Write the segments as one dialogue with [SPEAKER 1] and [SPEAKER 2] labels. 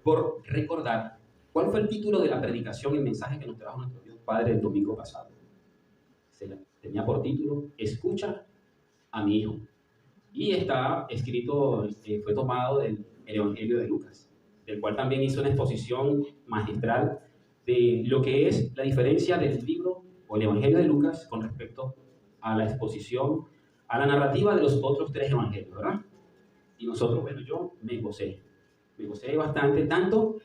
[SPEAKER 1] por recordar cuál fue el título de la predicación, el mensaje que nos trajo nuestro Dios Padre el domingo pasado. Tenía por título, Escucha a mi hijo. Y está escrito, fue tomado del Evangelio de Lucas, del cual también hizo una exposición magistral de lo que es la diferencia del libro o el Evangelio de Lucas con respecto a la exposición, a la narrativa de los otros tres evangelios, ¿verdad? Y nosotros, bueno, yo me gocé bastante, tanto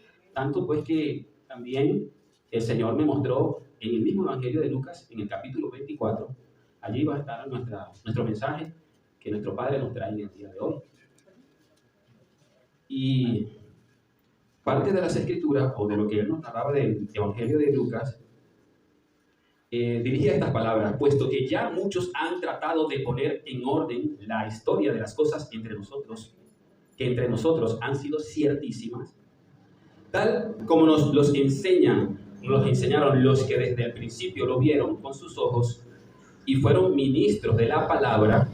[SPEAKER 1] pues que también el Señor me mostró en el mismo Evangelio de Lucas, en el capítulo 24, allí va a estar nuestro mensaje que nuestro Padre nos trae en el día de hoy. Y parte de las Escrituras, o de lo que Él nos narraba del Evangelio de Lucas, dirigía estas palabras: puesto que ya muchos han tratado de poner en orden la historia de las cosas entre nosotros, que entre nosotros han sido ciertísimas, tal como nos los enseñaron los que desde el principio lo vieron con sus ojos y fueron ministros de la palabra,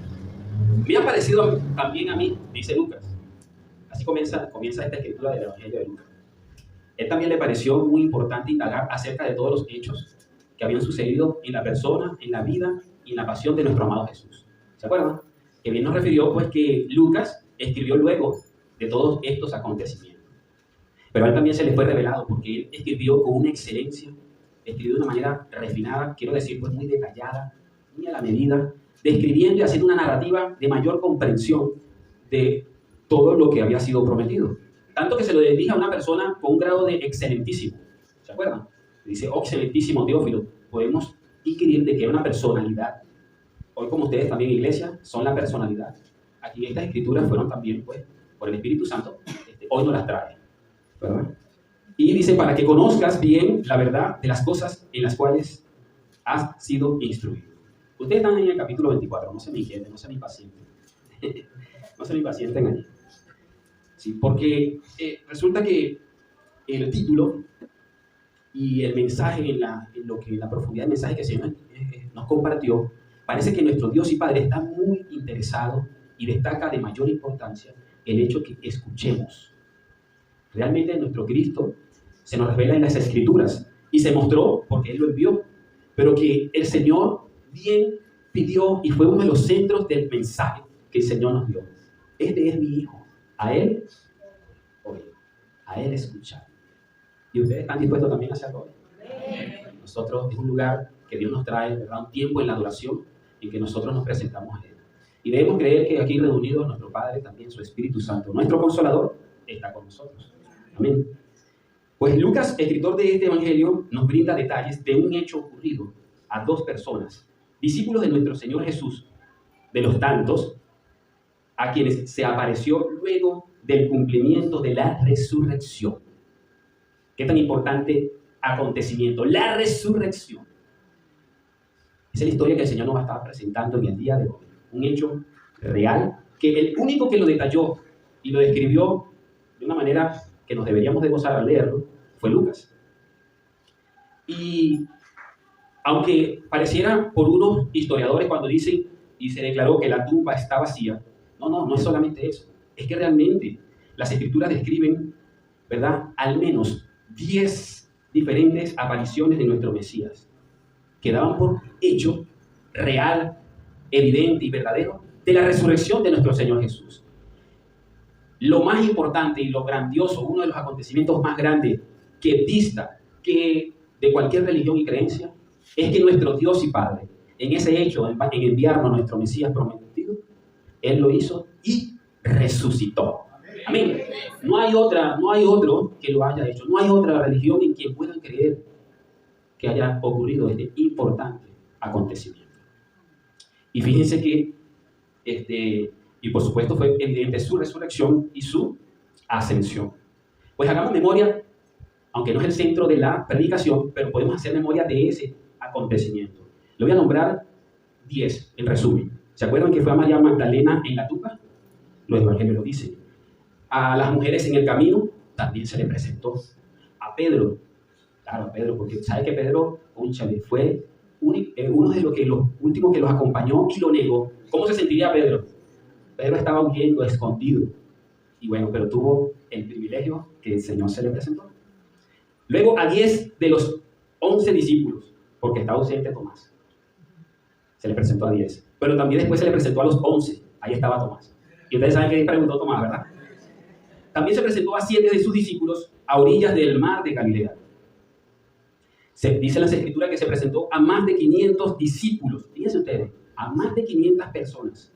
[SPEAKER 1] me ha parecido también a mí, dice Lucas. Así comienza esta escritura del Evangelio de Lucas. Él también le pareció muy importante indagar acerca de todos los hechos que habían sucedido en la persona, en la vida y en la pasión de nuestro amado Jesús. ¿Se acuerdan? Que bien nos refirió pues que Lucas escribió luego de todos estos acontecimientos. Pero a él también se le fue revelado porque él escribió con una excelencia, escribió de una manera refinada, quiero decir pues muy detallada, muy a la medida, describiendo y haciendo una narrativa de mayor comprensión de todo lo que había sido prometido. Tanto que se lo dirige a una persona con un grado de excelentísimo. ¿Se acuerdan? Dice, oh, excelentísimo Teófilo. Podemos inquirir de que era una personalidad. Hoy, como ustedes también, iglesia, son la personalidad. Aquí estas escrituras fueron también, pues, por el Espíritu Santo, hoy nos las trae, ¿verdad? Y dice, para que conozcas bien la verdad de las cosas en las cuales has sido instruido. Ustedes están en el capítulo 24, no se me inquieten, no se me impacienten. No se me impacienten allí. Sí, porque resulta que el título y el mensaje, en la profundidad del mensaje que el Señor nos compartió, parece que nuestro Dios y Padre está muy interesado y destaca de mayor importancia el hecho que escuchemos. Realmente nuestro Cristo se nos revela en las Escrituras y se mostró porque Él lo envió, pero que el Señor bien pidió y fue uno de los centros del mensaje que el Señor nos dio. Este es mi Hijo, a Él oír, a Él escuchar. ¿Y ustedes están dispuestos también a hacerlo hoy? Nosotros es un lugar que Dios nos trae, ¿verdad? Un tiempo en la adoración en que nosotros nos presentamos a Él. Y debemos creer que aquí reunidos nuestro Padre, también su Espíritu Santo, nuestro Consolador, está con nosotros. Amén. Pues Lucas, escritor de este Evangelio, nos brinda detalles de un hecho ocurrido a dos personas, discípulos de nuestro Señor Jesús, de los tantos a quienes se apareció luego del cumplimiento de la resurrección. ¿Qué tan importante acontecimiento? La resurrección. Esa es la historia que el Señor nos va a estar presentando en el día de hoy. Un hecho real que el único que lo detalló y lo describió de una manera que nos deberíamos de gozar al leerlo fue Lucas. Y aunque pareciera por unos historiadores cuando dicen y se declaró que la tumba está vacía, no es solamente eso. Es que realmente las Escrituras describen, ¿verdad?, al menos 10 diferentes apariciones de nuestro Mesías que daban por hecho real, evidente y verdadero de la resurrección de nuestro Señor Jesús. Lo más importante y lo grandioso, uno de los acontecimientos más grandes que dista que de cualquier religión y creencia, es que nuestro Dios y Padre, en ese hecho, en enviarnos a nuestro Mesías prometido, Él lo hizo y resucitó. Amén. No hay otro que lo haya hecho. No hay otra religión en quien puedan creer que haya ocurrido este importante acontecimiento. Y fíjense que, y por supuesto fue evidente su resurrección y su ascensión. Pues hagamos memoria, aunque no es el centro de la predicación, pero podemos hacer memoria de ese acontecimiento. Le voy a nombrar 10 en resumen. ¿Se acuerdan que fue a María Magdalena en la tumba? Los evangelios lo dicen. A las mujeres en el camino también se le presentó. A Pedro, claro, a Pedro, porque sabe que Pedro, cónchale, fue uno de los últimos que los acompañó y lo negó. ¿Cómo se sentiría Pedro? Pedro estaba huyendo, escondido. Y bueno, pero tuvo el privilegio que el Señor se le presentó. Luego a 10 de los 11 discípulos, porque está ausente Tomás. Se le presentó a 10. Pero también después se le presentó a los 11. Ahí estaba Tomás. Y ustedes saben que preguntó Tomás, ¿verdad? También se presentó a 7 de sus discípulos a orillas del mar de Galilea. Se dice en las Escrituras que se presentó a más de 500 discípulos. Fíjense ustedes, a más de 500 personas.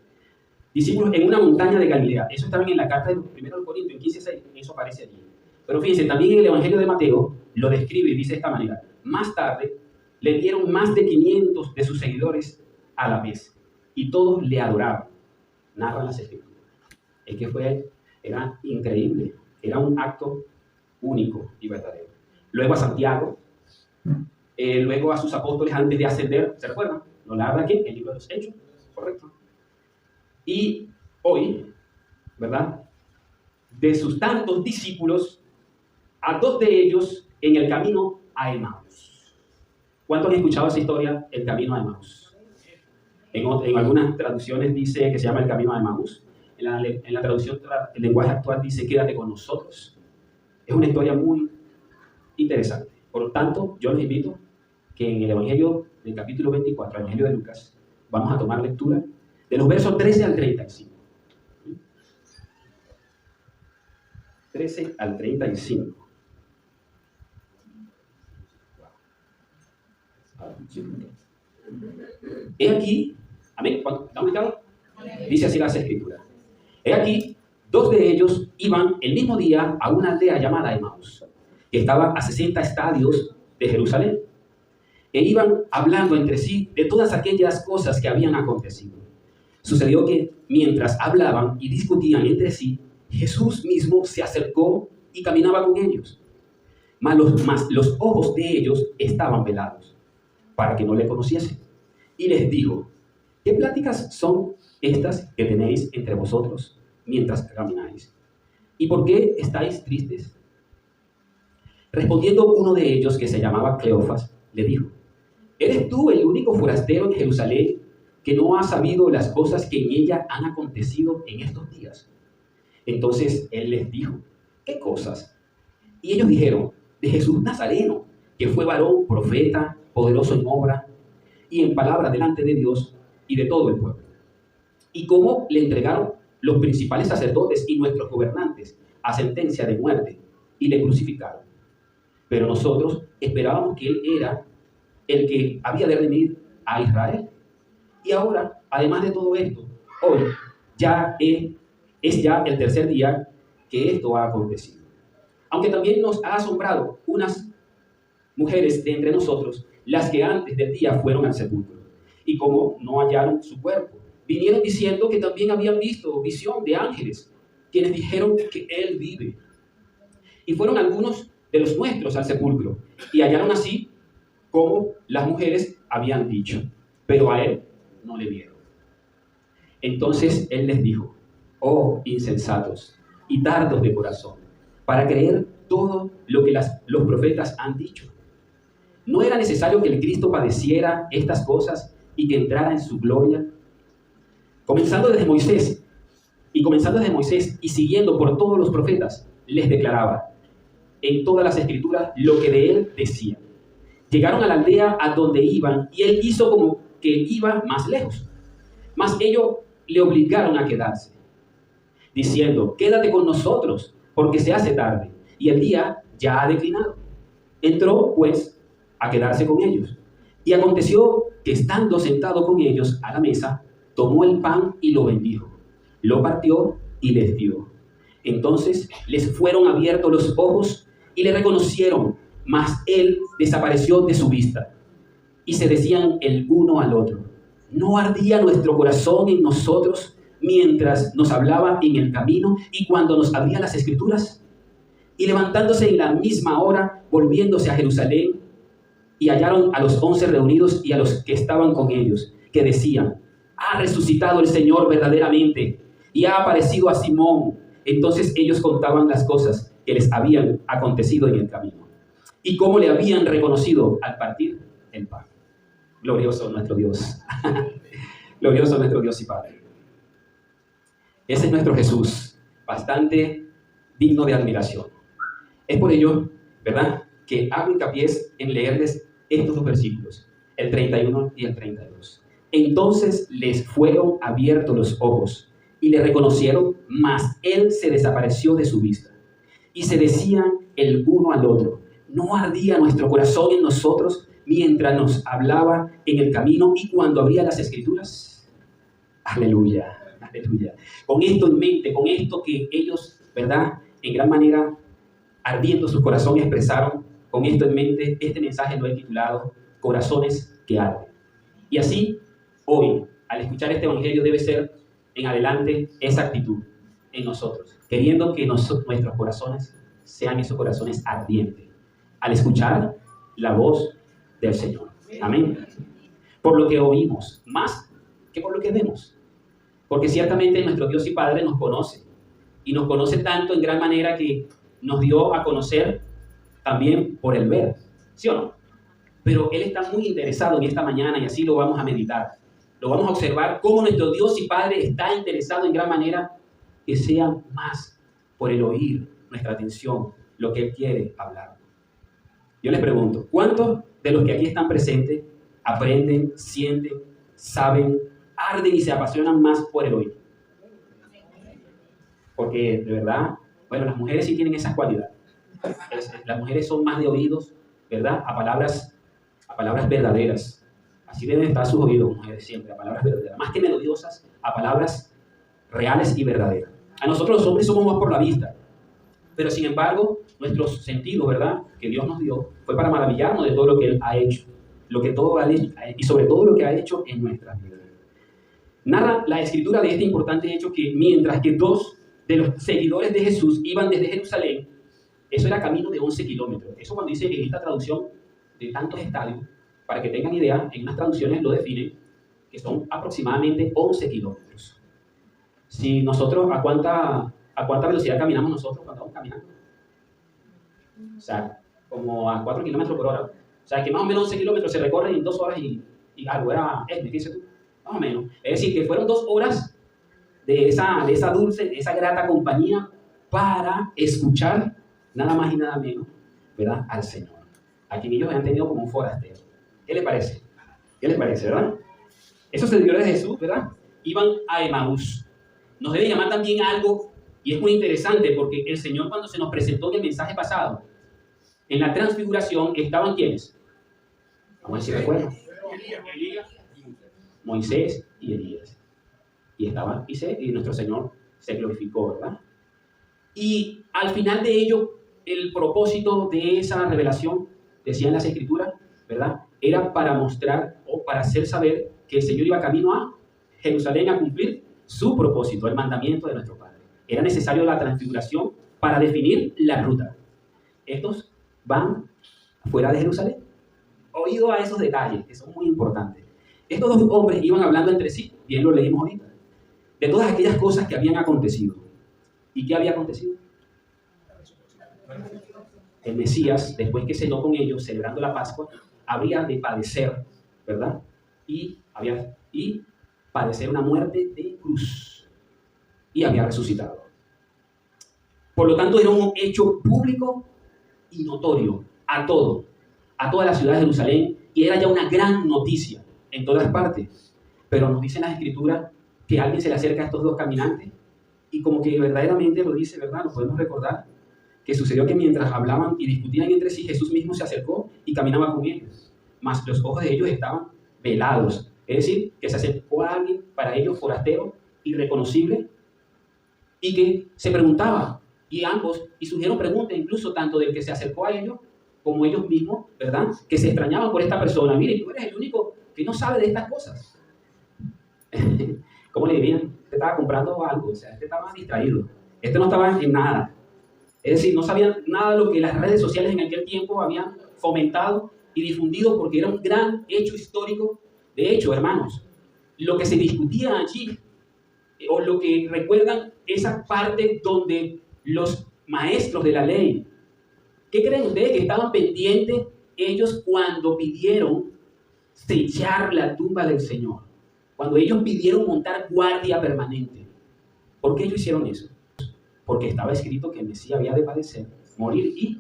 [SPEAKER 1] Discípulos en una montaña de Galilea. Eso está en la carta de 1 Corintios, en 15:6. Eso aparece allí. Pero fíjense, también en el Evangelio de Mateo lo describe y dice de esta manera. Más tarde le dieron más de 500 de sus seguidores a la vez. Y todos le adoraban. Narran las Escrituras. Es que era increíble. Era un acto único y verdadero. Luego a Santiago. Luego a sus apóstoles antes de ascender. ¿Se recuerdan? Lo narra aquí, el libro de los Hechos. Correcto. Y hoy, ¿verdad? De sus tantos discípulos, a 2 de ellos en el camino a Emaús. ¿Cuántos han escuchado esa historia, el camino a Emaús? En algunas traducciones dice que se llama el camino a Emaús. En la traducción, el lenguaje actual dice quédate con nosotros. Es una historia muy interesante. Por lo tanto, yo les invito que en el Evangelio del capítulo 24, el Evangelio de Lucas, vamos a tomar lectura de los versos 13 al 35. 13 al 35. He aquí, amén, ¿está ubicado? Dice así las Escrituras. He aquí, 2 de ellos iban el mismo día a una aldea llamada Emaús, que estaba a 60 estadios de Jerusalén, e iban hablando entre sí de todas aquellas cosas que habían acontecido. Sucedió que mientras hablaban y discutían entre sí, Jesús mismo se acercó y caminaba con ellos. Mas los ojos de ellos estaban velados, para que no le conociesen. Y les dijo, ¿qué pláticas son estas que tenéis entre vosotros mientras camináis? ¿Y por qué estáis tristes? Respondiendo uno de ellos, que se llamaba Cleofas, le dijo, ¿eres tú el único forastero en Jerusalén que no ha sabido las cosas que en ella han acontecido en estos días? Entonces él les dijo, ¿qué cosas? Y ellos dijeron, de Jesús Nazareno, que fue varón, profeta, poderoso en obra y en palabra delante de Dios y de todo el pueblo. Y cómo le entregaron los principales sacerdotes y nuestros gobernantes a sentencia de muerte y le crucificaron. Pero nosotros esperábamos que él era el que había de redimir a Israel. Y ahora, además de todo esto, hoy ya es ya el tercer día que esto ha acontecido. Aunque también nos ha asombrado unas mujeres de entre nosotros, las que antes del día fueron al sepulcro, y como no hallaron su cuerpo, vinieron diciendo que también habían visto visión de ángeles, quienes dijeron que él vive. Y fueron algunos de los nuestros al sepulcro, y hallaron así como las mujeres habían dicho, pero a él no le vieron. Entonces él les dijo, oh insensatos y tardos de corazón, para creer todo lo que los profetas han dicho. ¿No era necesario que el Cristo padeciera estas cosas y que entrara en su gloria? Comenzando desde Moisés y siguiendo por todos los profetas, les declaraba en todas las Escrituras lo que de él decían. Llegaron a la aldea a donde iban y él hizo como que iba más lejos. Mas ellos le obligaron a quedarse, diciendo, quédate con nosotros, porque se hace tarde y el día ya ha declinado. Entró, pues, a quedarse con ellos. Y aconteció que estando sentado con ellos a la mesa, tomó el pan y lo bendijo, lo partió y les dio. Entonces les fueron abiertos los ojos y le reconocieron, mas él desapareció de su vista. Y se decían el uno al otro, ¿no ardía nuestro corazón en nosotros mientras nos hablaba en el camino y cuando nos abría las Escrituras? Y levantándose en la misma hora, volviéndose a Jerusalén, y hallaron a los 11 reunidos y a los que estaban con ellos, que decían, ha resucitado el Señor verdaderamente, y ha aparecido a Simón. Entonces ellos contaban las cosas que les habían acontecido en el camino, y cómo le habían reconocido al partir el pan. Glorioso nuestro Dios. Glorioso nuestro Dios y Padre. Ese es nuestro Jesús, bastante digno de admiración. Es por ello, ¿verdad?, que hago hincapié en leerles estos dos versículos, el 31 y el 32. Entonces les fueron abiertos los ojos y le reconocieron, mas él se desapareció de su vista. Y se decían el uno al otro, ¿no ardía nuestro corazón en nosotros mientras nos hablaba en el camino y cuando abría las Escrituras? Aleluya, aleluya. Con esto en mente, con esto que ellos, ¿verdad?, en gran manera, ardiendo sus corazones, expresaron, con esto en mente, este mensaje lo he titulado Corazones que arden. Y así, hoy, al escuchar este evangelio, debe ser en adelante esa actitud en nosotros, queriendo que nuestros corazones sean esos corazones ardientes, al escuchar la voz del Señor. Amén. Por lo que oímos, más que por lo que vemos. Porque ciertamente nuestro Dios y Padre nos conoce, y nos conoce tanto en gran manera que nos dio a conocer también por el ver, ¿sí o no? Pero Él está muy interesado en esta mañana y así lo vamos a meditar. Lo vamos a observar cómo nuestro Dios y Padre está interesado en gran manera que sea más por el oír nuestra atención, lo que Él quiere hablar. Yo les pregunto, ¿cuántos de los que aquí están presentes aprenden, sienten, saben, arden y se apasionan más por el oír? Porque de verdad, bueno, las mujeres sí tienen esas cualidades. Las mujeres son más de oídos, ¿verdad?, a palabras verdaderas. Así deben estar sus oídos, mujeres, siempre, a palabras verdaderas. Más que melodiosas, a palabras reales y verdaderas. A nosotros los hombres somos más por la vista. Pero sin embargo, nuestros sentidos, ¿verdad?, que Dios nos dio, fue para maravillarnos de todo lo que Él ha hecho. Y sobre todo lo que ha hecho en nuestras vidas. Narra la escritura de este importante hecho que mientras que dos de los seguidores de Jesús iban desde Jerusalén, eso era camino de 11 kilómetros. Eso cuando dice en esta traducción de tantos estadios, para que tengan idea, en unas traducciones lo definen, que son aproximadamente 11 kilómetros. Si nosotros, ¿a cuánta velocidad caminamos nosotros cuando vamos caminando? O sea, como a 4 kilómetros por hora. O sea, que más o menos 11 kilómetros se recorren en 2 horas y algo. ¿Qué dices tú? Más o menos. Es decir, que fueron 2 horas de esa dulce, de esa grata compañía para escuchar nada más y nada menos, ¿verdad?, al Señor, a quien ellos habían tenido como un forastero. ¿Qué les parece? ¿Qué les parece, verdad? Esos seguidores de Jesús, ¿verdad?, iban a Emaús. Nos debe llamar también algo, y es muy interesante, porque el Señor cuando se nos presentó en el mensaje pasado, en la transfiguración, ¿estaban quiénes? Vamos a ver si recuerdan. Moisés y Elías. Y nuestro Señor se glorificó, ¿verdad? Y al final de ello, el propósito de esa revelación, decían las Escrituras, ¿verdad?, era para mostrar o para hacer saber que el Señor iba camino a Jerusalén a cumplir su propósito, el mandamiento de nuestro Padre. Era necesario la transfiguración para definir la ruta. Estos van fuera de Jerusalén. Oído a esos detalles, que son muy importantes. Estos dos hombres iban hablando entre sí, bien lo leímos ahorita, de todas aquellas cosas que habían acontecido. ¿Y qué había acontecido? El Mesías, después que cenó con ellos, celebrando la Pascua, habría de padecer, ¿verdad? Y padecer una muerte de cruz. Y había resucitado. Por lo tanto, era un hecho público y notorio a toda la ciudad de Jerusalén, y era ya una gran noticia en todas partes. Pero nos dicen las Escrituras que alguien se le acerca a estos dos caminantes, y como que verdaderamente lo dice, ¿verdad? Lo podemos recordar, que sucedió que mientras hablaban y discutían entre sí, Jesús mismo se acercó y caminaba con ellos. Mas los ojos de ellos estaban velados. Es decir, que se acercó a alguien para ellos forastero, irreconocible, y que se preguntaba, y surgieron preguntas incluso tanto del que se acercó a ellos, como ellos mismos, ¿verdad?, que se extrañaban por esta persona. Mire, tú eres el único que no sabe de estas cosas. ¿Cómo le dirían? Este estaba comprando algo, o sea, este estaba distraído. Este no estaba en nada. Es decir, no sabían nada de lo que las redes sociales en aquel tiempo habían fomentado y difundido, porque era un gran hecho histórico. De hecho, hermanos, lo que se discutía allí, o lo que recuerdan, esa parte donde los maestros de la ley, ¿qué creen ustedes que estaban pendientes ellos cuando pidieron sellar la tumba del Señor? Cuando ellos pidieron montar guardia permanente. ¿Por qué ellos hicieron eso? Porque estaba escrito que el Mesías había de padecer morir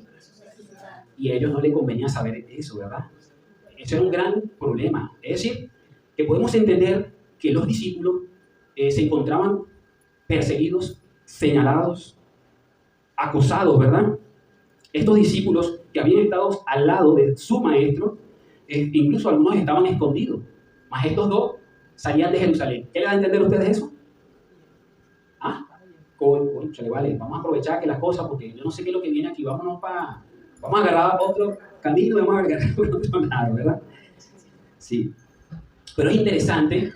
[SPEAKER 1] y a ellos no les convenía saber eso, ¿verdad? Eso era un gran problema. Es decir, que podemos entender que los discípulos se encontraban perseguidos, señalados, acosados, ¿verdad? Estos discípulos que habían estado al lado de su maestro, incluso algunos estaban escondidos, mas estos dos salían de Jerusalén. ¿Qué le da a entender a ustedes eso? ¿Ah? Conchale, vale, vamos a aprovechar que las cosas, porque yo no sé qué es lo que viene aquí, vamos a agarrar otro camino y vamos a agarrar por otro lado, ¿verdad? Sí. Pero es interesante,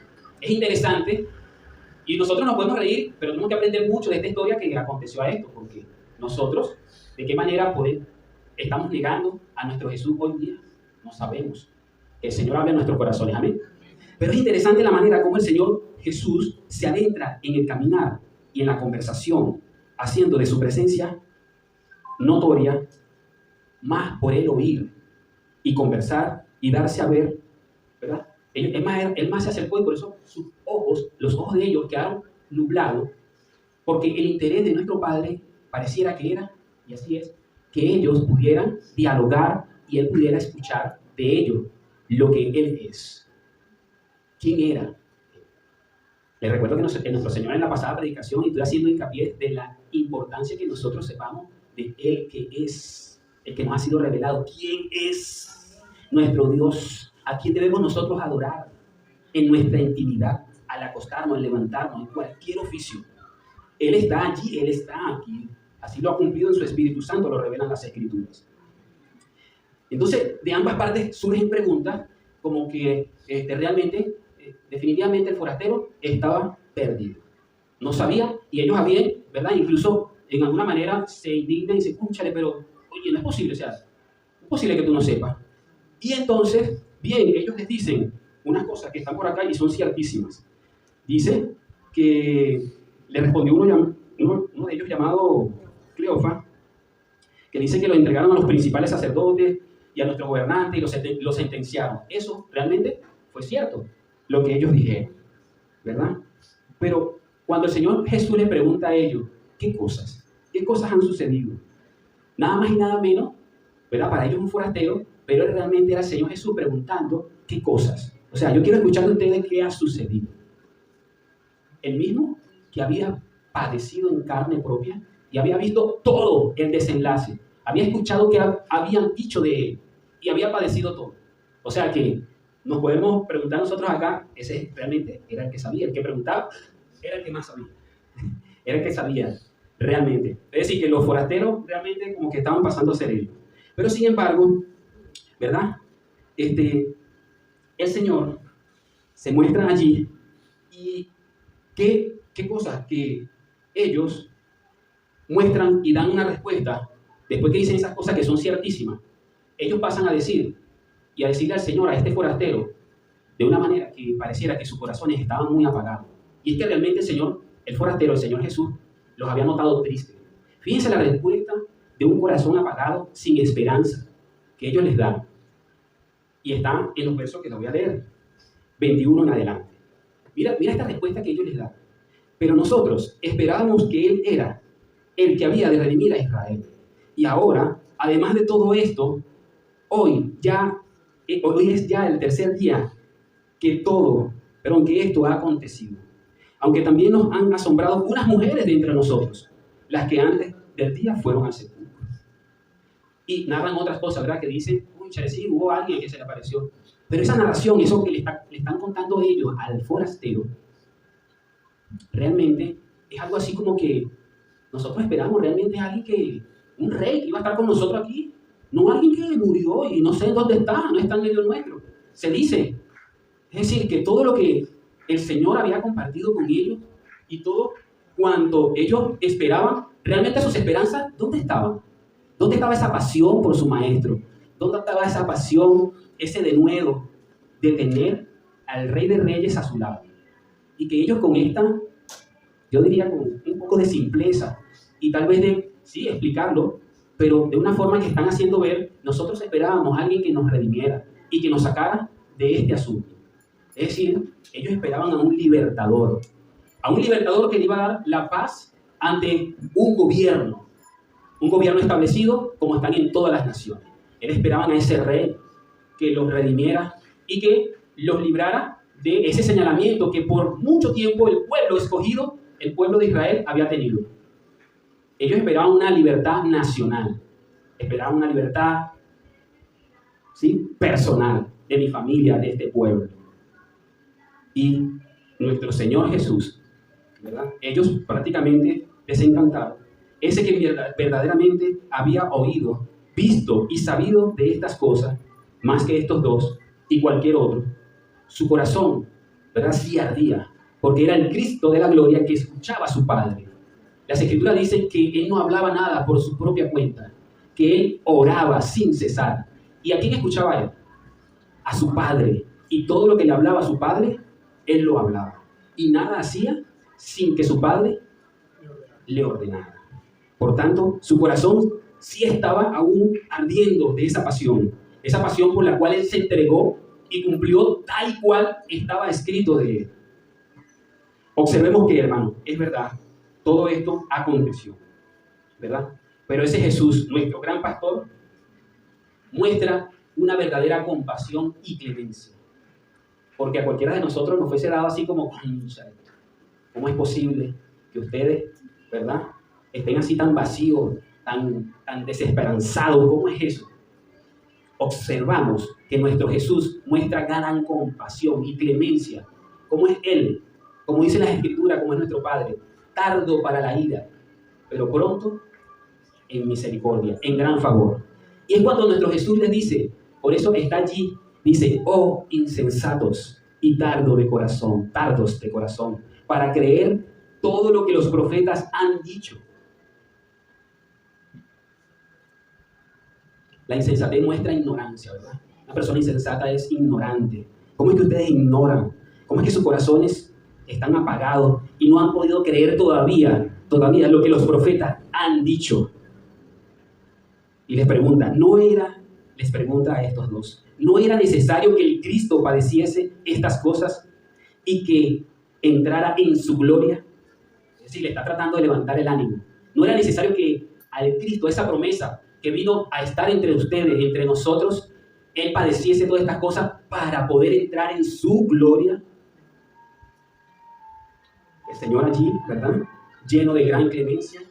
[SPEAKER 1] y nosotros nos podemos reír, pero tenemos que aprender mucho de esta historia que aconteció a esto, porque nosotros, ¿de qué manera estamos negando a nuestro Jesús hoy día? No sabemos. Que el Señor hable en nuestros corazones, amén. Pero es interesante la manera como el Señor Jesús se adentra en el caminar y en la conversación, haciendo de su presencia notoria, más por él oír y conversar y darse a ver, ¿verdad? Él más se acercó y por eso los ojos de ellos quedaron nublados, porque el interés de nuestro Padre pareciera que era, y así es, que ellos pudieran dialogar y él pudiera escuchar de ellos lo que él es. ¿Quién era? Les recuerdo que nuestro Señor en la pasada predicación, y estoy haciendo hincapié de la importancia que nosotros sepamos de Él que es, el que nos ha sido revelado. ¿Quién es nuestro Dios? ¿A quién debemos nosotros adorar en nuestra intimidad, al acostarnos, al levantarnos, en cualquier oficio? Él está allí, Él está aquí. Así lo ha cumplido en su Espíritu Santo, lo revelan las Escrituras. Entonces, de ambas partes surgen preguntas como que realmente, definitivamente el forastero estaba perdido. No sabía, y ellos habían, ¿verdad? Incluso en alguna manera se indignan y se escúchale, pero, oye, no es posible, o sea, no es posible que tú no sepas. Y entonces, bien, ellos les dicen unas cosas que están por acá y son ciertísimas. Dice que le respondió uno de ellos llamado Cleofa, que dice que lo entregaron a los principales sacerdotes y a nuestro gobernante y lo sentenciaron. Eso realmente fue cierto, lo que ellos dijeron, ¿verdad? Pero cuando el Señor Jesús les pregunta a ellos, ¿qué cosas han sucedido? Nada más y nada menos, ¿verdad? Para ellos un forastero, pero realmente era el Señor Jesús preguntando qué cosas. O sea, yo quiero escuchar de ustedes qué ha sucedido. El mismo que había padecido en carne propia y había visto todo el desenlace. Había escuchado que habían dicho de él y había padecido todo. O sea que nos podemos preguntar nosotros acá, ese realmente era el que sabía, el que preguntaba era el que más sabía. Era el que sabía realmente. Es decir, que los forasteros realmente como que estaban pasando a ser ellos. Pero sin embargo, ¿verdad? El Señor se muestra allí y qué cosas que ellos muestran y dan una respuesta después que dicen esas cosas que son ciertísimas. Ellos pasan a decir y a decirle al Señor, a este forastero, de una manera que pareciera que sus corazones estaban muy apagados. Y es que realmente el forastero, el Señor Jesús, los había notado tristes. Fíjense la respuesta de un corazón apagado, sin esperanza, que ellos les dan. Y está en los versos que les voy a leer, 21 en adelante. Mira esta respuesta que ellos les dan. Pero nosotros esperábamos que Él era el que había de redimir a Israel. Y ahora, además de todo esto, hoy es ya el tercer día que esto ha acontecido. Aunque también nos han asombrado unas mujeres de entre nosotros, las que antes del día fueron al sepulcro. Y narran otras cosas, ¿verdad? Que dicen, sí, hubo alguien que se le apareció. Pero esa narración, eso que le están contando ellos al forastero, realmente es algo así como que nosotros esperamos realmente a alguien un rey que iba a estar con nosotros aquí, no alguien que murió y no sé dónde está, no está en medio nuestro. Se dice, es decir, que todo lo que el Señor había compartido con ellos y todo cuanto ellos esperaban, realmente sus esperanzas, ¿dónde estaban? ¿Dónde estaba esa pasión por su maestro? ¿Dónde estaba esa pasión, ese denuedo de tener al Rey de Reyes a su lado? Y que ellos con yo diría con un poco de simpleza y tal vez sí, explicarlo, pero de una forma que están haciendo ver, nosotros esperábamos a alguien que nos redimiera y que nos sacara de este asunto. Es decir, ellos esperaban a un libertador que le iba a dar la paz ante un gobierno un gobierno establecido como están en todas las naciones. Ellos esperaban a ese rey que los redimiera y que los librara de ese señalamiento que por mucho tiempo el pueblo escogido, el pueblo de Israel, había tenido. Ellos esperaban una libertad nacional, esperaban una libertad, ¿sí?, personal, de mi familia, de este pueblo. Y nuestro Señor Jesús, ¿verdad?, ellos prácticamente les encantaron. Ese que verdaderamente había oído, visto y sabido de estas cosas, más que estos dos y cualquier otro, su corazón, ¿verdad?, sí ardía, porque era el Cristo de la gloria que escuchaba a su Padre. Las Escrituras dicen que Él no hablaba nada por su propia cuenta, que Él oraba sin cesar. ¿Y a quién escuchaba Él? A su Padre. Y todo lo que le hablaba a su Padre, Él lo hablaba. Y nada hacía sin que su Padre le ordenara. Por tanto, su corazón sí estaba aún ardiendo de esa pasión por la cual Él se entregó y cumplió tal cual estaba escrito de Él. Observemos que, hermano, es verdad, todo esto aconteció, ¿verdad? Pero ese Jesús, nuestro gran pastor, muestra una verdadera compasión y clemencia. Porque a cualquiera de nosotros nos fuese dado así como, ¿cómo es posible que ustedes, ¿verdad?, estén así tan vacíos, tan desesperanzados? ¿Cómo es eso? Observamos que nuestro Jesús muestra gran compasión y clemencia. ¿Cómo es Él? Como dice la Escritura, como es nuestro Padre, tardo para la ira, pero pronto en misericordia, en gran favor. Y es cuando nuestro Jesús les dice, por eso está allí, dice, oh insensatos y tardos de corazón, para creer todo lo que los profetas han dicho. La insensatez muestra ignorancia, ¿verdad? Una persona insensata es ignorante. ¿Cómo es que ustedes ignoran? ¿Cómo es que sus corazones están apagados y no han podido creer todavía lo que los profetas han dicho? Y les pregunta a estos dos, ¿no era necesario que el Cristo padeciese estas cosas y que entrara en su gloria? Es decir, le está tratando de levantar el ánimo. ¿No era necesario que al Cristo, esa promesa que vino a estar entre ustedes, entre nosotros, Él padeciese todas estas cosas para poder entrar en su gloria? El Señor allí, ¿verdad?, lleno de gran clemencia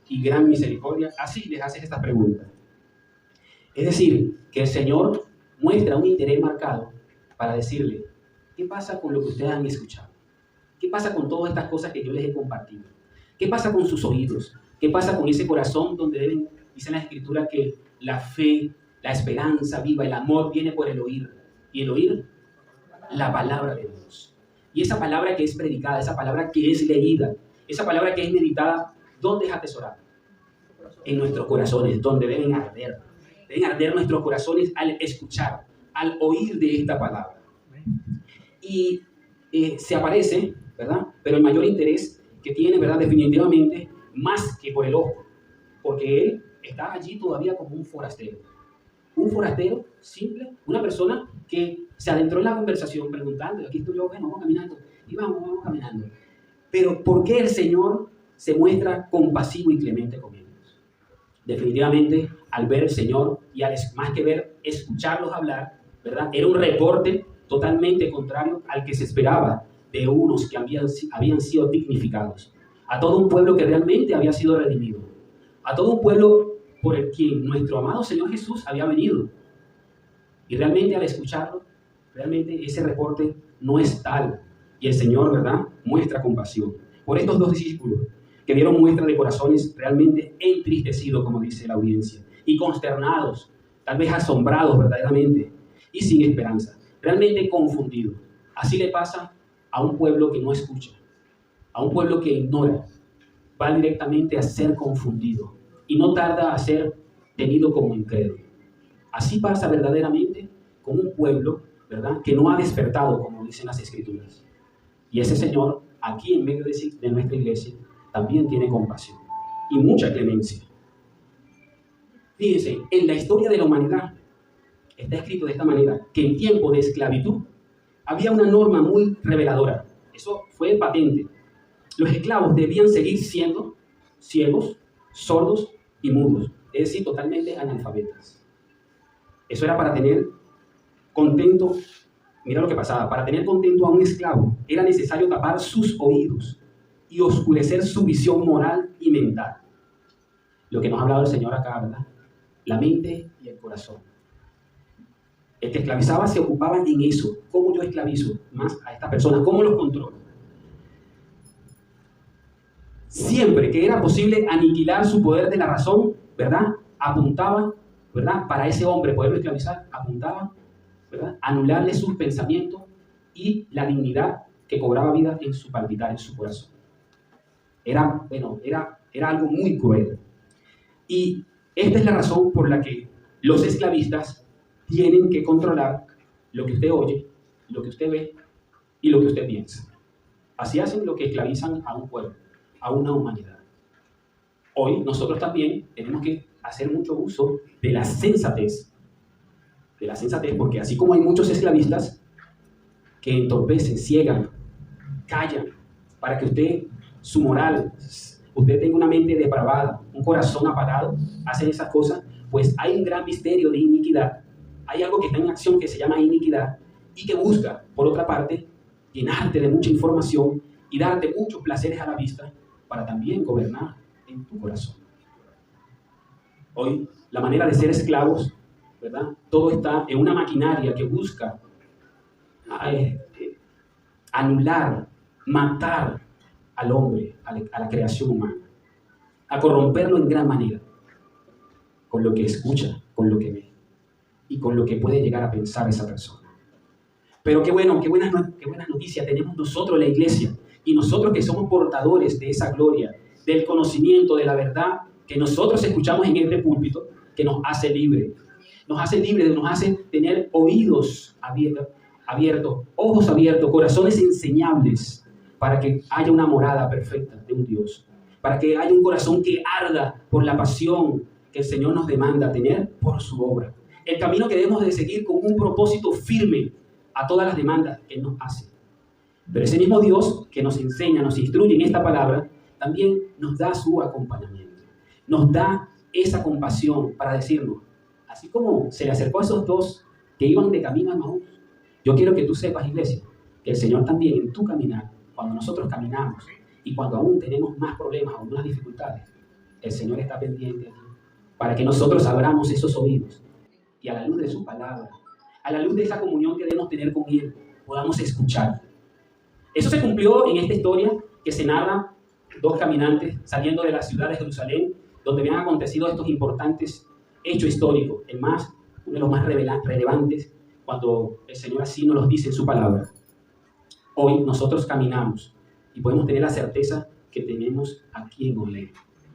[SPEAKER 1] y gran misericordia, así les hace estas preguntas. Es decir, que el Señor muestra un interés marcado para decirle, ¿qué pasa con lo que ustedes han escuchado? ¿Qué pasa con todas estas cosas que yo les he compartido? ¿Qué pasa con sus oídos? ¿Qué pasa con ese corazón donde deben, dice la Escritura, que la fe, la esperanza viva, el amor viene por el oír? Y el oír, la palabra de Dios. Y esa palabra que es predicada, esa palabra que es leída, esa palabra que es meditada, ¿dónde es atesorada? En nuestros corazones, donde deben arder. Deben arder nuestros corazones al escuchar, al oír de esta palabra. Y se aparece, ¿verdad?, pero el mayor interés que tiene, ¿verdad?, definitivamente, más que por el ojo, porque Él está allí todavía como un forastero simple, una persona que se adentró en la conversación preguntando, aquí estoy yo, bueno, vamos caminando, y vamos caminando. Pero ¿por qué el Señor se muestra compasivo y clemente con ellos? Definitivamente, al ver el Señor, y más que ver, escucharlos hablar, ¿verdad?, era un reporte totalmente contrario al que se esperaba de unos que habían sido dignificados, a todo un pueblo que realmente había sido redimido, a todo un pueblo por el quien nuestro amado Señor Jesús había venido. Y realmente al escucharlo, realmente ese reporte no es tal. Y el Señor, ¿verdad?, muestra compasión por estos dos discípulos que dieron muestra de corazones realmente entristecidos, como dice la audiencia, y consternados, tal vez asombrados verdaderamente, y sin esperanza, realmente confundidos. Así le pasa a un pueblo que no escucha, a un pueblo que ignora, va directamente a ser confundido y no tarda a ser tenido como incrédulo. Así pasa verdaderamente con un pueblo, ¿verdad?, que no ha despertado, como dicen las Escrituras. Y ese Señor, aquí en medio de nuestra iglesia, también tiene compasión y mucha clemencia. Fíjense, en la historia de la humanidad está escrito de esta manera, que en tiempo de esclavitud había una norma muy reveladora. Eso fue patente. Los esclavos debían seguir siendo ciegos, sordos, y mudos, es decir, totalmente analfabetas. Eso era para tener contento. Mira lo que pasaba, para tener contento a un esclavo era necesario tapar sus oídos y oscurecer su visión moral y mental. Lo que nos ha hablado el Señor acá, ¿verdad? La mente y el corazón. El que esclavizaba se ocupaba en eso. ¿Cómo yo esclavizo más a esta persona? ¿Cómo los controlo? Siempre que era posible aniquilar su poder de la razón, ¿verdad? Apuntaba, ¿verdad? Para ese hombre poderlo esclavizar, apuntaba, ¿verdad? Anularle sus pensamientos y la dignidad que cobraba vida en su palpitar, en su corazón. Era algo muy cruel. Y esta es la razón por la que los esclavistas tienen que controlar lo que usted oye, lo que usted ve y lo que usted piensa. Así hacen lo que esclavizan a un pueblo, a una humanidad. Hoy nosotros también tenemos que hacer mucho uso de la sensatez, porque así como hay muchos esclavistas que entorpecen, ciegan, callan, para que usted, su moral, usted tenga una mente depravada, un corazón apagado, hacen esas cosas, pues hay un gran misterio de iniquidad. Hay algo que está en acción que se llama iniquidad y que busca, por otra parte, llenarte de mucha información y darte muchos placeres a la vista para también gobernar en tu corazón. Hoy, la manera de ser esclavos, ¿verdad? Todo está en una maquinaria que busca anular, matar al hombre, a la creación humana, a corromperlo en gran manera, con lo que escucha, con lo que ve y con lo que puede llegar a pensar esa persona. Pero qué buena noticia tenemos nosotros, la iglesia, y nosotros que somos portadores de esa gloria, del conocimiento, de la verdad que nosotros escuchamos en este púlpito, que nos hace libre, nos hace tener oídos abiertos, ojos abiertos, corazones enseñables, para que haya una morada perfecta de un Dios, para que haya un corazón que arda por la pasión que el Señor nos demanda tener por su obra. El camino que debemos de seguir con un propósito firme a todas las demandas que Él nos hace. Pero ese mismo Dios que nos enseña, nos instruye en esta palabra, también nos da su acompañamiento. Nos da esa compasión para decirnos, así como se le acercó a esos dos que iban de camino a Emaús, yo quiero que tú sepas, iglesia, que el Señor también en tu caminar, cuando nosotros caminamos y cuando aún tenemos más problemas o más dificultades, el Señor está pendiente aquí para que nosotros abramos esos oídos y a la luz de su palabra, a la luz de esa comunión que debemos tener con Él, podamos escuchar. Eso se cumplió en esta historia que se narra dos caminantes saliendo de la ciudad de Jerusalén, donde habían acontecido estos importantes hechos históricos, uno de los más relevantes, cuando el Señor así nos los dice en su palabra. Hoy nosotros caminamos y podemos tener la certeza que tenemos a quien oír,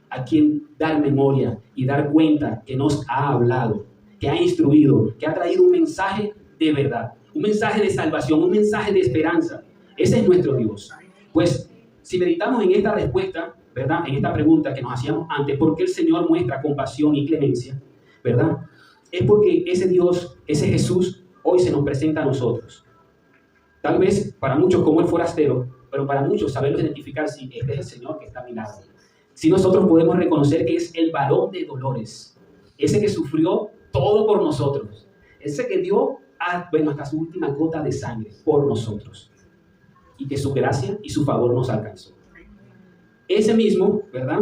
[SPEAKER 1] a quien dar memoria y dar cuenta que nos ha hablado, que ha instruido, que ha traído un mensaje de verdad, un mensaje de salvación, un mensaje de esperanza. Ese es nuestro Dios. Pues si meditamos en esta respuesta, ¿verdad? En esta pregunta que nos hacíamos antes, ¿por qué el Señor muestra compasión y clemencia? ¿Verdad? Es porque ese Dios, ese Jesús, hoy se nos presenta a nosotros. Tal vez para muchos como el forastero, pero para muchos saberlo identificar si este es el Señor que está a mi lado. Si nosotros podemos reconocer que es el varón de dolores, ese que sufrió todo por nosotros, ese que dio hasta su última gota de sangre por nosotros, y que su gracia y su favor nos alcanzó. Ese mismo, ¿verdad?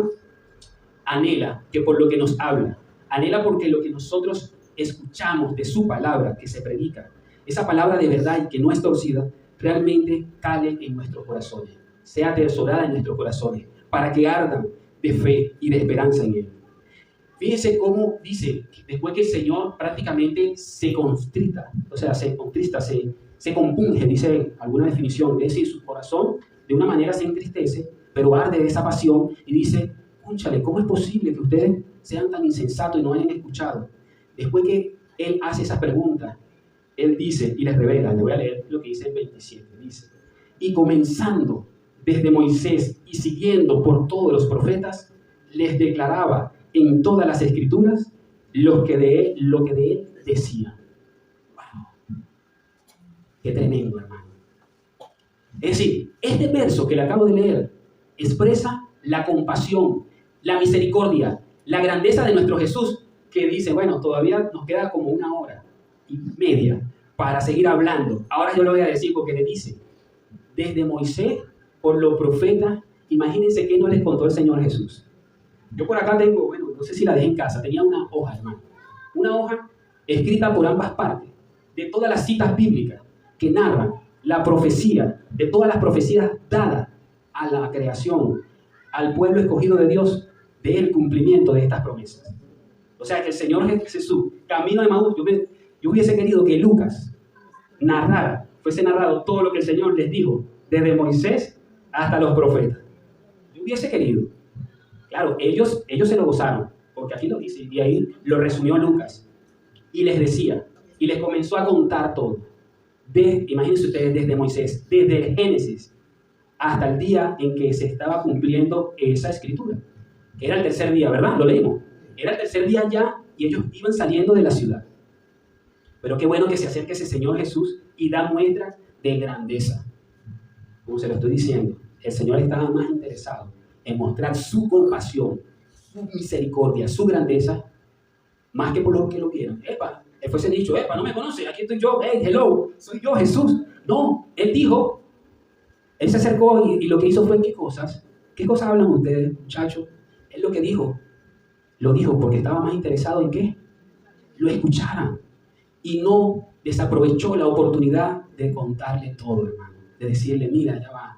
[SPEAKER 1] Anhela que por lo que nos habla, anhela porque lo que nosotros escuchamos de su palabra que se predica, esa palabra de verdad y que no es torcida, realmente cale en nuestros corazones, sea atesorada en nuestros corazones, para que ardan de fe y de esperanza en Él. Fíjense cómo dice, después que el Señor prácticamente se constrita, se compunge, dice alguna definición, es decir, su corazón de una manera se entristece, pero arde de esa pasión y dice, cónchale, ¿cómo es posible que ustedes sean tan insensatos y no hayan escuchado? Después que Él hace esa pregunta, Él dice y les revela, le voy a leer lo que dice el 27, dice, y comenzando desde Moisés y siguiendo por todos los profetas, les declaraba en todas las escrituras lo que de él decía. Wow. Qué tremendo, hermano. Es decir, este verso que le acabo de leer expresa la compasión, la misericordia, la grandeza de nuestro Jesús, que dice, bueno, todavía nos queda como 1 hora y media para seguir hablando. Ahora yo lo voy a decir porque le dice, desde Moisés, por los profetas, imagínense qué no les contó el Señor Jesús. Yo por acá tengo, bueno, no sé si la dejé en casa, tenía una hoja, hermano. Una hoja escrita por ambas partes, de todas las citas bíblicas que narran la profecía, de todas las profecías dadas a la creación, al pueblo escogido de Dios, del cumplimiento de estas promesas. O sea que el Señor Jesús, camino de Emaús, yo hubiese querido que Lucas fuese narrado todo lo que el Señor les dijo, desde Moisés hasta los profetas. Yo hubiese querido. Claro, ellos se lo gozaron, porque aquí lo dice, y ahí lo resumió Lucas. Y les decía, y les comenzó a contar todo. Imagínense ustedes, desde Moisés, desde el Génesis, hasta el día en que se estaba cumpliendo esa escritura. Era el tercer día, ¿verdad? Lo leímos. Era el tercer día ya, y ellos iban saliendo de la ciudad. Pero qué bueno que se acerque ese Señor Jesús y da muestras de grandeza. Como se lo estoy diciendo, el Señor estaba más interesado en mostrar su compasión, su misericordia, su grandeza, más que por los que lo vieron. Epa, él fuese dicho, epa, no me conoce, aquí estoy yo, hey, hello, soy yo, Jesús. No, él dijo, él se acercó y lo que hizo fue, ¿qué cosas hablan ustedes, muchachos? Él lo que dijo, lo dijo porque estaba más interesado en qué, lo escucharan. Y no desaprovechó la oportunidad de contarle todo, hermano. De decirle, mira, ya va.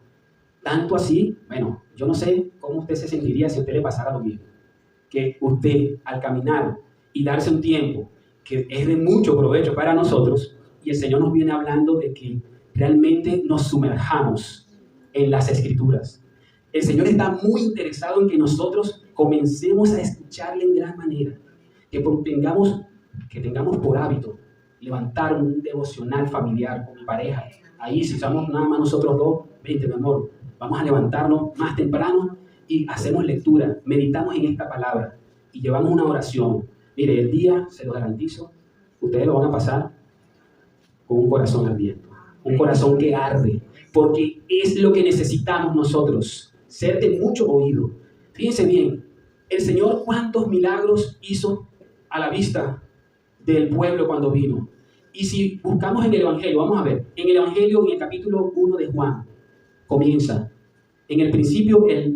[SPEAKER 1] Tanto así, bueno, yo no sé cómo usted se sentiría si a usted le pasara lo mismo. Que usted, al caminar y darse un tiempo que es de mucho provecho para nosotros, y el Señor nos viene hablando de que realmente nos sumerjamos en las Escrituras. El Señor está muy interesado en que nosotros comencemos a escucharle en gran manera. Que tengamos por hábito levantar un devocional familiar con mi pareja. Ahí, si somos nada más nosotros dos, vente, mi amor, vamos a levantarnos más temprano y hacemos lectura, meditamos en esta palabra y llevamos una oración. Mire, el día, se lo garantizo, ustedes lo van a pasar con un corazón ardiente, un corazón que arde, porque es lo que necesitamos nosotros, ser de mucho oído. Fíjense bien, el Señor cuántos milagros hizo a la vista del pueblo cuando vino. Y si buscamos en el Evangelio, vamos a ver, en el Evangelio, en el capítulo 1 de Juan, comienza, en el principio era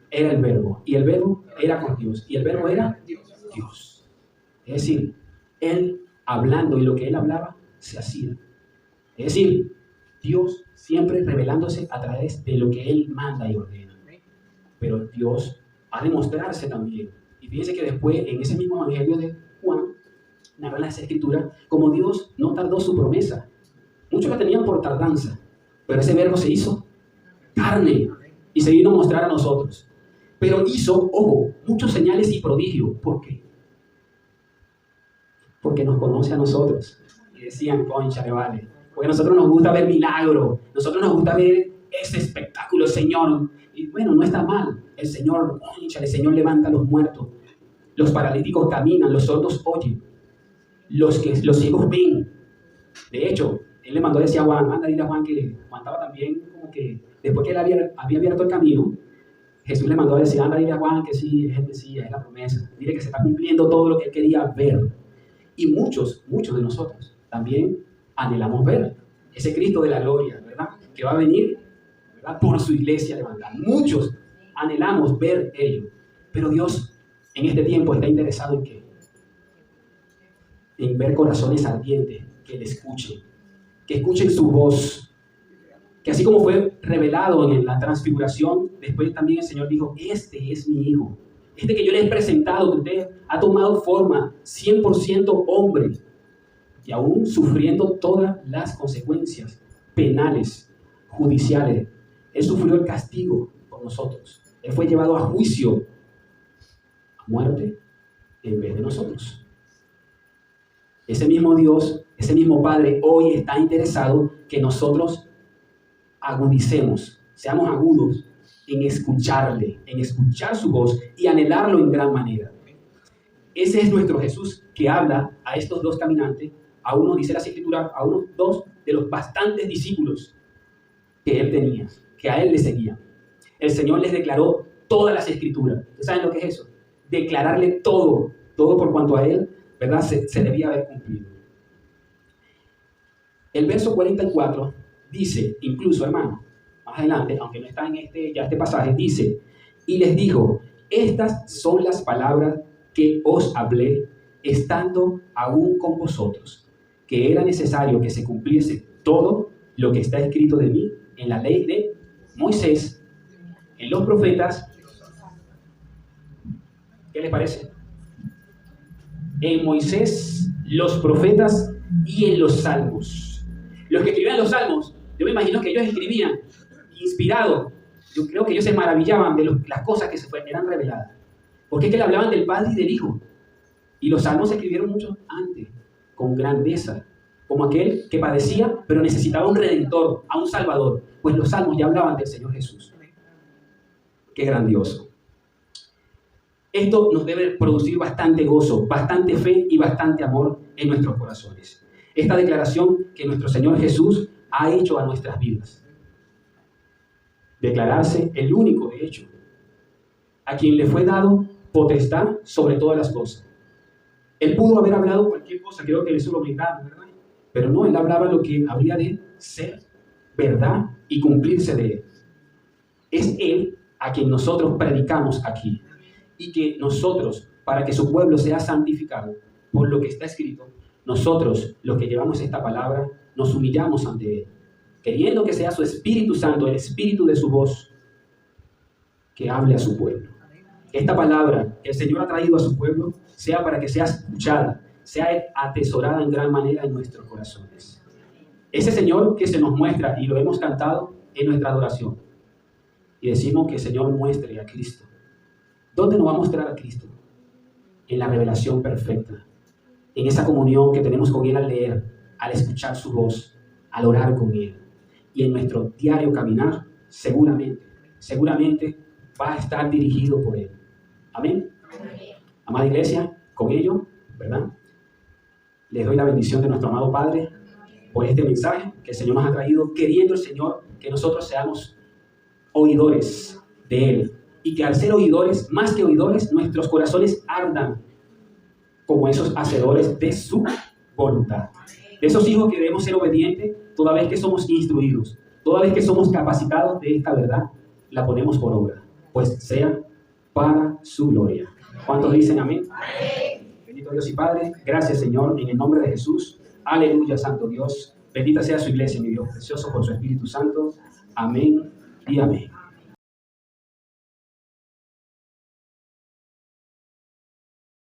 [SPEAKER 1] el verbo, y el verbo era con Dios, y el verbo era Dios. Es decir, Él hablando, y lo que Él hablaba se hacía. Es decir, Dios siempre revelándose a través de lo que Él manda y ordena. Pero Dios ha de mostrarse también. Y fíjense que después, en ese mismo Evangelio de Juan, narra las Escrituras, como Dios no tardó su promesa. Muchos la tenían por tardanza, pero ese verbo se hizo carne y se vino a mostrar a nosotros. Pero hizo, ojo, muchos señales y prodigios. ¿Por qué? Porque nos conoce a nosotros. Y decían, concha, vale. Porque a nosotros nos gusta ver milagros, nosotros nos gusta ver ese espectáculo, Señor. Y bueno, no está mal. El Señor levanta a los muertos. Los paralíticos caminan, los sordos oyen. Los ciegos ven. De hecho, Él le mandó a decir a Juan, anda, dile a Juan que Juan estaba también como que, después que Él había abierto el camino, Jesús le mandó a decir, anda, dile a Juan que sí, es el Mesías, es la promesa. Dile que se está cumpliendo todo lo que Él quería ver. Y muchos de nosotros también anhelamos ver ese Cristo de la gloria, ¿verdad? Que va a venir, ¿verdad? Por su iglesia levantada. Muchos anhelamos ver ello. Pero Dios en este tiempo está interesado en qué? En ver corazones ardientes que le escuchen, que escuchen su voz, que así como fue revelado en la transfiguración, después también el Señor dijo, este es mi hijo, este que yo les he presentado, que usted ha tomado forma 100% hombre, y aún sufriendo todas las consecuencias penales, judiciales. Él sufrió el castigo por nosotros, Él fue llevado a juicio, a muerte, en vez de nosotros. Ese mismo Dios, ese mismo Padre, hoy está interesado que nosotros agudicemos, seamos agudos en escucharle, en escuchar su voz y anhelarlo en gran manera. Ese es nuestro Jesús que habla a estos dos caminantes, a uno, dice la Escritura, a unos dos de los bastantes discípulos que él tenía, que a él le seguían. El Señor les declaró todas las Escrituras. ¿Ustedes saben lo que es eso? declararle todo por cuanto a él, ¿verdad? Se debía haber cumplido. El verso 44 dice, incluso, hermano, más adelante, aunque no está en este pasaje, dice, y les dijo, estas son las palabras que os hablé, estando aún con vosotros, que era necesario que se cumpliese todo lo que está escrito de mí en la ley de Moisés, en los profetas. ¿Qué les parece? En Moisés, los profetas y en los salmos. Los que escribían los salmos, yo me imagino que ellos escribían inspirados. Yo creo que ellos se maravillaban de las cosas que eran reveladas. Porque es que le hablaban del Padre y del Hijo. Y los salmos se escribieron mucho antes, con grandeza, como aquel que padecía, pero necesitaba un redentor, a un salvador. Pues los salmos ya hablaban del Señor Jesús. Qué grandioso. Esto nos debe producir bastante gozo, bastante fe y bastante amor en nuestros corazones. Esta declaración que nuestro Señor Jesús ha hecho a nuestras vidas. Declararse el único, de hecho, a quien le fue dado potestad sobre todas las cosas. Él pudo haber hablado cualquier cosa, creo que eso lo gritaba, ¿verdad? Pero no, él hablaba lo que habría de ser verdad y cumplirse de él. Es él a quien nosotros predicamos aquí. Y que nosotros, para que su pueblo sea santificado por lo que está escrito, nosotros, los que llevamos esta palabra, nos humillamos ante él, queriendo que sea su Espíritu Santo, el Espíritu de su voz, que hable a su pueblo. Esta palabra que el Señor ha traído a su pueblo sea para que sea escuchada, sea atesorada en gran manera en nuestros corazones. Ese Señor que se nos muestra, y lo hemos cantado en nuestra adoración, y decimos que el Señor muestre a Cristo. ¿Dónde nos va a mostrar a Cristo? En la revelación perfecta, en esa comunión que tenemos con Él al leer, al escuchar su voz, al orar con Él. Y en nuestro diario caminar, seguramente va a estar dirigido por Él. Amén. Amada iglesia, con ello, ¿verdad? Les doy la bendición de nuestro amado Padre por este mensaje que el Señor nos ha traído, queriendo el Señor que nosotros seamos oidores de Él. Y que al ser oidores, más que oidores, nuestros corazones ardan como esos hacedores de su voluntad. De esos hijos que debemos ser obedientes toda vez que somos instruidos, toda vez que somos capacitados de esta verdad, la ponemos por obra, pues sea para su gloria. ¿Cuántos dicen amén? Amén. Bendito Dios y Padre, gracias Señor, en el nombre de Jesús. Aleluya, Santo Dios. Bendita sea su iglesia, mi Dios precioso, por su Espíritu Santo. Amén y amén.